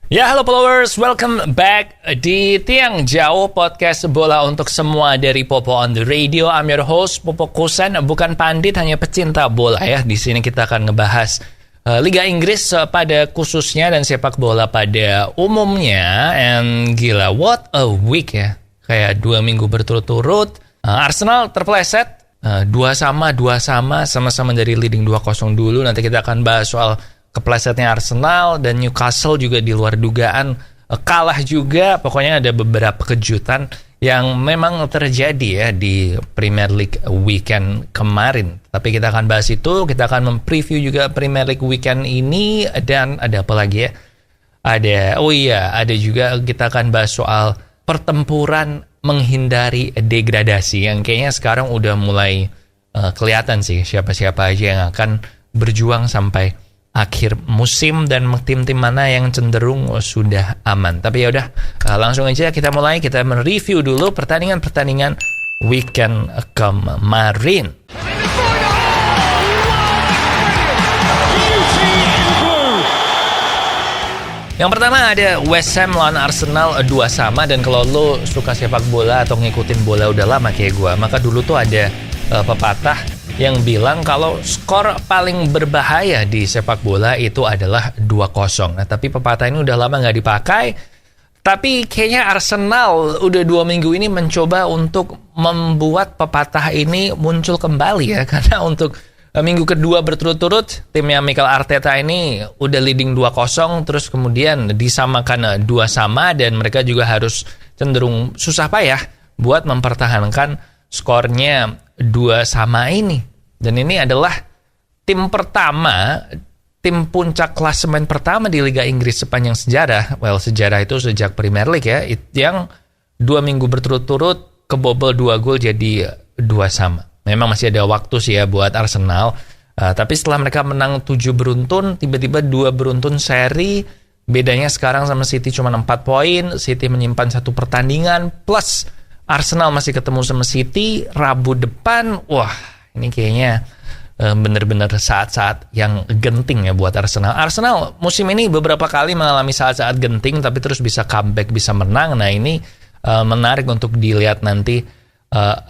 Ya, halo followers, welcome back di Tiang Jauh, podcast bola untuk semua dari Popo on the Radio. I'm your host, Popo Kusen, bukan pandit, hanya pecinta bola ya. Di sini kita akan ngebahas Liga Inggris pada khususnya dan sepak bola pada umumnya. And gila, what a week ya. Kayak 2 minggu berturut-turut. Arsenal terpleset, 2-2 sama-sama dari leading 2-0 dulu. Nanti kita akan bahas soal keplesetnya Arsenal, dan Newcastle juga di luar dugaan kalah juga. Pokoknya ada beberapa kejutan yang memang terjadi ya di Premier League weekend kemarin. Tapi kita akan bahas itu, kita akan mempreview juga Premier League weekend ini. Dan ada apa lagi ya? Ada juga kita akan bahas soal pertempuran menghindari degradasi yang kayaknya sekarang udah mulai kelihatan sih siapa-siapa aja yang akan berjuang sampai akhir musim dan tim-tim mana yang cenderung sudah aman. Tapi ya udah, langsung aja kita mulai. Kita mereview dulu pertandingan-pertandingan weekend kemarin. Yang pertama ada West Ham lawan Arsenal 2-2, dan kalau lo suka sepak bola atau ngikutin bola udah lama kayak gue, maka dulu tuh ada pepatah yang bilang kalau skor paling berbahaya di sepak bola itu adalah 2-0. Nah, tapi pepatah ini udah lama nggak dipakai. Tapi kayaknya Arsenal udah 2 minggu ini mencoba untuk membuat pepatah ini muncul kembali ya. Karena untuk minggu kedua berturut-turut, timnya Mikel Arteta ini udah leading 2-0, terus kemudian disamakan 2-2, dan mereka juga harus cenderung susah payah buat mempertahankan skornya 2-2 ini. Dan ini adalah tim pertama, tim puncak klasemen pertama di Liga Inggris sepanjang sejarah. Well, sejarah itu sejak Premier League ya, yang 2 minggu berturut-turut kebobol 2 gol jadi 2-2. Memang masih ada waktu sih ya buat Arsenal. Tapi setelah mereka menang 7 beruntun, tiba-tiba 2 beruntun seri. Bedanya sekarang sama City cuma 4 poin. City menyimpan 1 pertandingan, plus Arsenal masih ketemu sama City Rabu depan. Wah, ini kayaknya benar-benar saat-saat yang genting ya buat Arsenal. Arsenal musim ini beberapa kali mengalami saat-saat genting, tapi terus bisa comeback, bisa menang. Nah, ini menarik untuk dilihat nanti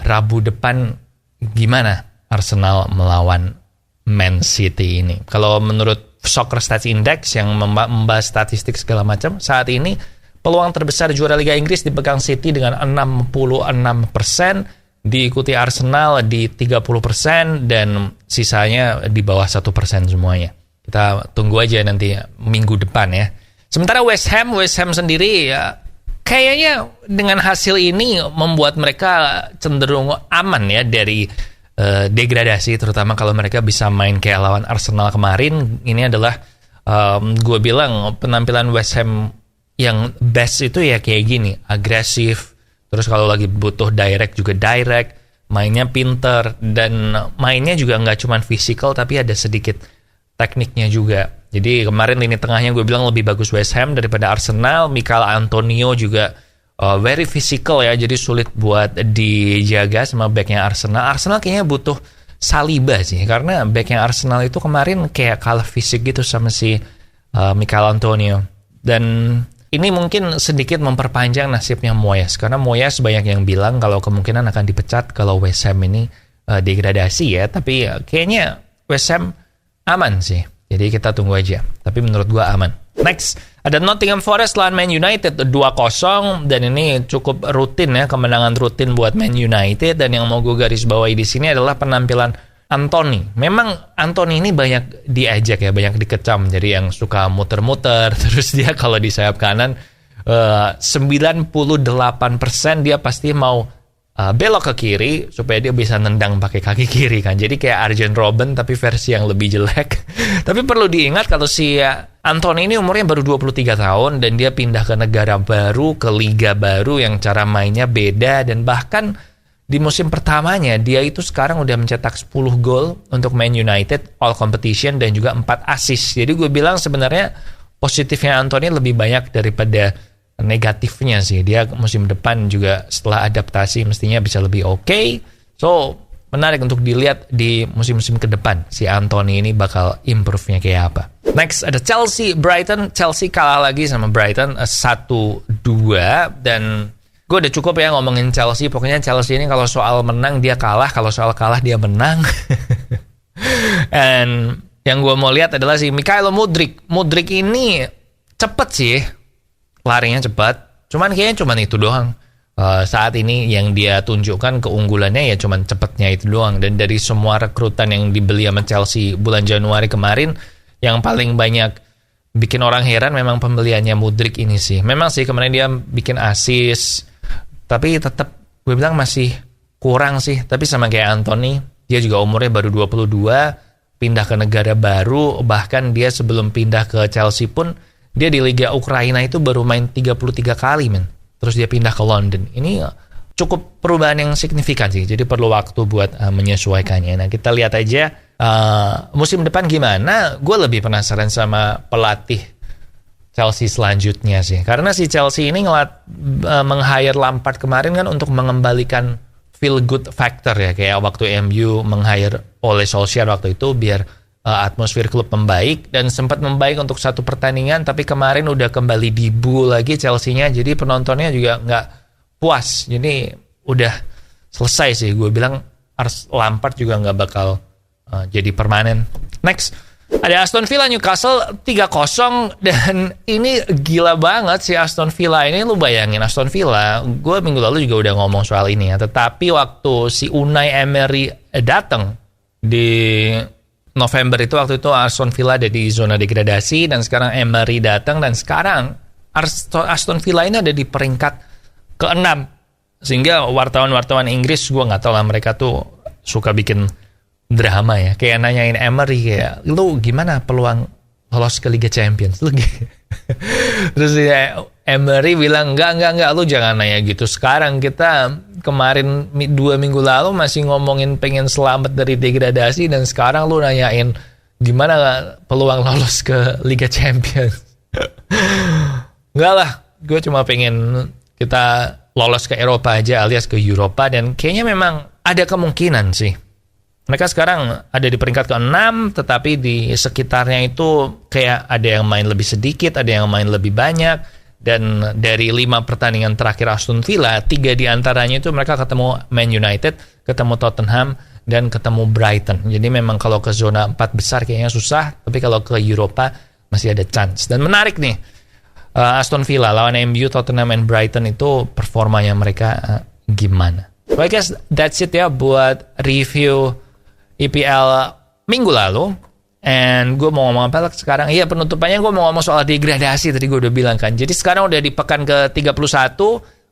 Rabu depan gimana Arsenal melawan Man City ini. Kalau menurut Soccer Stats Index yang membahas statistik segala macam, saat ini peluang terbesar juara Liga Inggris dipegang City dengan 66%, diikuti Arsenal di 30%, dan sisanya di bawah 1% semuanya. Kita tunggu aja nanti minggu depan ya. Sementara West Ham sendiri ya, kayaknya dengan hasil ini membuat mereka cenderung aman ya dari degradasi, terutama kalau mereka bisa main kayak lawan Arsenal kemarin. Ini adalah gue bilang penampilan West Ham yang best itu ya kayak gini, agresif. Terus kalau lagi butuh direct juga direct, mainnya pinter, dan mainnya juga nggak cuma physical tapi ada sedikit tekniknya juga. Jadi kemarin lini tengahnya gue bilang lebih bagus West Ham daripada Arsenal. Michail Antonio juga very physical ya, jadi sulit buat dijaga sama backnya Arsenal. Arsenal kayaknya butuh Saliba sih, karena backnya Arsenal itu kemarin kayak kalah fisik gitu sama si Michail Antonio. Dan ini mungkin sedikit memperpanjang nasibnya Moyes, karena Moyes banyak yang bilang kalau kemungkinan akan dipecat kalau West Ham ini degradasi ya. Tapi kayaknya West Ham aman sih, jadi kita tunggu aja. Tapi menurut gua aman. Next, ada Nottingham Forest lawan Man United 2-0, dan ini cukup rutin ya, kemenangan rutin buat Man United. Dan yang mau gue garis bawahi di sini adalah penampilan Anthony. Memang Anthony ini banyak diajak ya, banyak dikecam. Jadi yang suka muter-muter, terus dia kalau di sayap kanan 98% dia pasti mau belok ke kiri supaya dia bisa nendang pakai kaki kiri kan. Jadi kayak Arjen Robben tapi versi yang lebih jelek. Tapi perlu diingat kalau si Anthony ini umurnya baru 23 tahun, dan dia pindah ke negara baru, ke liga baru yang cara mainnya beda, dan bahkan di musim pertamanya dia itu sekarang udah mencetak 10 gol untuk Man United all competition, dan juga 4 assist. Jadi gue bilang sebenarnya positifnya Anthony lebih banyak daripada negatifnya sih. Dia musim depan juga setelah adaptasi mestinya bisa lebih oke. So menarik untuk dilihat di musim-musim ke depan. Si Anthony ini bakal improve-nya kayak apa. Next ada Chelsea Brighton. Chelsea kalah lagi sama Brighton 1-2. Dan gue udah cukup ya ngomongin Chelsea. Pokoknya Chelsea ini kalau soal menang dia kalah, kalau soal kalah dia menang. And yang gue mau lihat adalah si Mykhailo Mudryk. Mudryk ini cepet sih, larinya cepat. Cuman kayaknya cuman itu doang. Saat ini yang dia tunjukkan keunggulannya ya cuman cepetnya itu doang. Dan dari semua rekrutan yang dibeli sama Chelsea bulan Januari kemarin, yang paling banyak bikin orang heran memang pembeliannya Mudryk ini sih. Memang sih kemarin dia bikin assist, tapi tetap gue bilang masih kurang sih. Tapi sama kayak Anthony, dia juga umurnya baru 22, pindah ke negara baru. Bahkan dia sebelum pindah ke Chelsea pun, dia di Liga Ukraina itu baru main 33 kali, men. Terus dia pindah ke London. Ini cukup perubahan yang signifikan sih. Jadi perlu waktu buat menyesuaikannya. Nah, kita lihat aja musim depan gimana. Gue lebih penasaran sama pelatih Chelsea selanjutnya sih. Karena si Chelsea ini meng-hire Lampard kemarin kan untuk mengembalikan feel good factor ya. Kayak waktu MU meng-hire Ole Solskjaer waktu itu biar atmosfer klub membaik, dan sempat membaik untuk satu pertandingan, tapi kemarin udah kembali dibu lagi Chelsea-nya, jadi penontonnya juga nggak puas. Jadi udah selesai sih. Gue bilang Lampard juga nggak bakal jadi permanen. Next ada Aston Villa Newcastle 3-0, dan ini gila banget si Aston Villa ini. Lu bayangin Aston Villa, gue minggu lalu juga udah ngomong soal ini ya, tetapi waktu si Unai Emery datang di November itu, waktu itu Aston Villa ada di zona degradasi, dan sekarang Emery datang, dan sekarang Aston Villa ini ada di peringkat ke-6. Sehingga wartawan-wartawan Inggris, gue nggak tahu lah, mereka tuh suka bikin drama ya, kayak nanyain Emery kayak, lu gimana peluang lolos ke Liga Champions? Lu terus ya, Emery bilang enggak, lu jangan nanya gitu sekarang. Kita kemarin 2 minggu lalu masih ngomongin pengen selamat dari degradasi, dan sekarang lu nanyain gimana peluang lolos ke Liga Champions. Enggak lah, gue cuma pengen kita lolos ke Eropa aja, alias ke Eropa. Dan kayaknya memang ada kemungkinan sih. Mereka sekarang ada di peringkat ke-6, tetapi di sekitarnya itu kayak ada yang main lebih sedikit, ada yang main lebih banyak. Dan dari 5 pertandingan terakhir Aston Villa, 3 diantaranya itu mereka ketemu Man United, ketemu Tottenham, dan ketemu Brighton. Jadi memang kalau ke zona 4 besar kayaknya susah, tapi kalau ke Eropa masih ada chance. Dan menarik nih, Aston Villa lawan MU, Tottenham, and Brighton itu performanya mereka gimana. So I guess that's it ya buat review EPL minggu lalu. And gue mau ngomong apa sekarang? Iya, penutupannya gue mau ngomong soal degradasi. Tadi gue udah bilang kan. Jadi sekarang udah di pekan ke-31.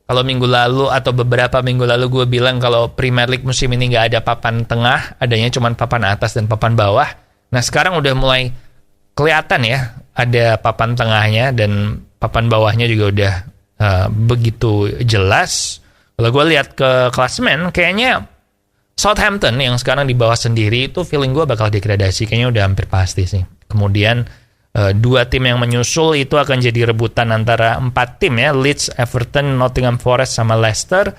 Kalau minggu lalu atau beberapa minggu lalu gue bilang kalau Premier League musim ini gak ada papan tengah, adanya cuma papan atas dan papan bawah. Nah sekarang udah mulai kelihatan ya, ada papan tengahnya dan papan bawahnya juga udah begitu jelas. Kalau gue lihat ke klasemen, kayaknya Southampton yang sekarang di bawah sendiri itu feeling gue bakal degradasi. Kayaknya udah hampir pasti sih. Kemudian 2 tim yang menyusul itu akan jadi rebutan antara 4 tim ya. Leeds, Everton, Nottingham Forest, sama Leicester.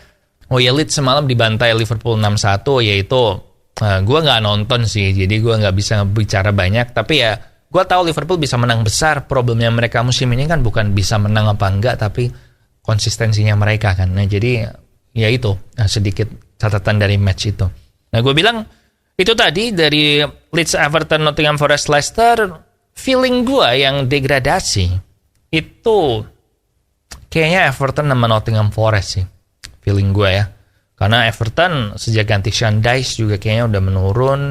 Oh ya, Leeds semalam dibantai Liverpool 6-1. Yaitu gue gak nonton sih, jadi gue gak bisa bicara banyak. Tapi ya gue tahu Liverpool bisa menang besar. Problemnya mereka musim ini kan bukan bisa menang apa enggak, tapi konsistensinya mereka kan. Nah jadi ya itu sedikit catatan dari match itu. Nah gue bilang itu tadi dari Leeds, Everton, Nottingham Forest, Leicester. Feeling gue yang degradasi itu kayaknya Everton sama Nottingham Forest sih. Feeling gue ya. Karena Everton sejak ganti Sean Dyche juga kayaknya udah menurun.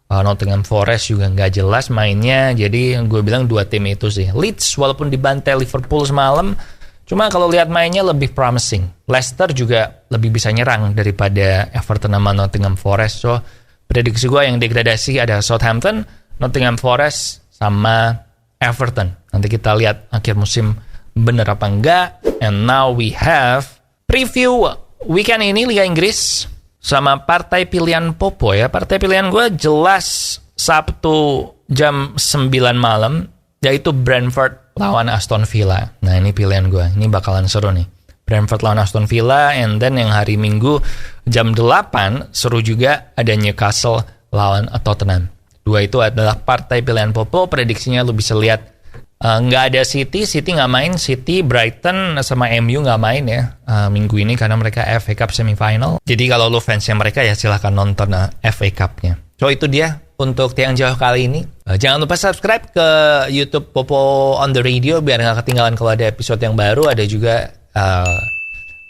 Nottingham Forest juga nggak jelas mainnya. Jadi gue bilang 2 tim itu sih. Leeds walaupun dibantai Liverpool semalam, cuma kalau lihat mainnya lebih promising. Leicester juga lebih bisa nyerang daripada Everton sama Nottingham Forest. So, prediksi gue yang degradasi ada Southampton, Nottingham Forest, sama Everton. Nanti kita lihat akhir musim bener apa enggak. And now we have preview weekend ini Liga Inggris sama partai pilihan Popo ya. Partai pilihan gue jelas Sabtu jam 9 malam, yaitu Brentford lawan Aston Villa. Nah ini pilihan gue, ini bakalan seru nih. Brentford lawan Aston Villa, and then yang hari Minggu jam 8 seru juga ada Newcastle lawan Tottenham. Dua itu adalah partai pilihan Popo. Prediksinya lu bisa lihat nggak ada City nggak main, City, Brighton sama MU nggak main ya minggu ini karena mereka FA Cup semifinal. Jadi kalau lu fansnya mereka ya silahkan nonton FA Cup-nya. So itu dia untuk Tiang Jauh kali ini. Jangan lupa subscribe ke YouTube Popo on the Radio biar nggak ketinggalan kalau ada episode yang baru. Ada juga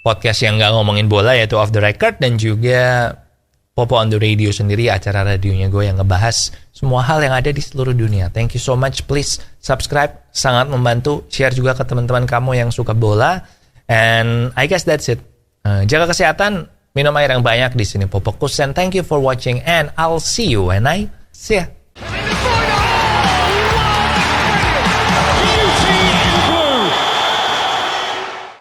podcast yang nggak ngomongin bola yaitu Off the Record, dan juga Popo on the Radio sendiri, acara radionya gue yang ngebahas semua hal yang ada di seluruh dunia. Thank you so much. Please subscribe, sangat membantu. Share juga ke teman-teman kamu yang suka bola. And I guess that's it. Jaga kesehatan, minum air yang banyak di sini. Popo Kusen. Thank you for watching and I'll see you when I see ya.